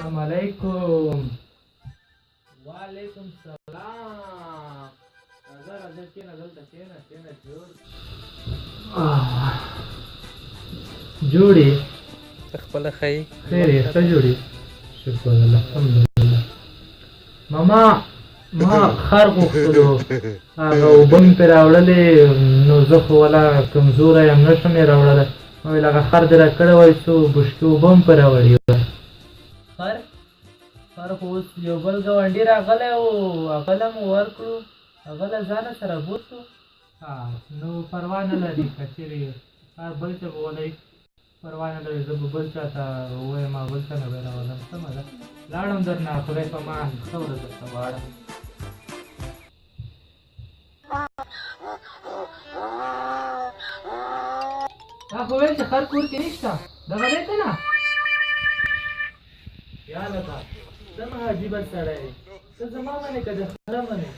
السلام علیکم. وعلیکم سلام. راځه راځه کېنه دلته کېنه جوړ. جوړې خپله ښایي خیر یې ښه جوړې. شکر الحمدلله. ماما ما خر غوښتلو هغه اوبه مې پرې راوړلې نو زه خو والا کمزوری یم نه شم یې راوړلی. ما ویل هغه خر دې راکړی وای څو بشکې اوبه هم پرې راوړې وای. خر خو اوس یو بل ګاونډي راغلی و هغه له مو ورکړو هغه له ځانه سره بوتلو. نو پروا نه لري که چېرې هر بل څه به ولئ پروا نه لري. زه به بل چا ته ووایم او بل څه نه به یې راولم. سمه ده لاړم درنه خدای په امان. ښه ورځ درته غواړم. تا خو ویل چې خر کور کې نشته دغه دی که نه یاده ده څومره عجیبه سړی دی. ته زما منې که د خره منې.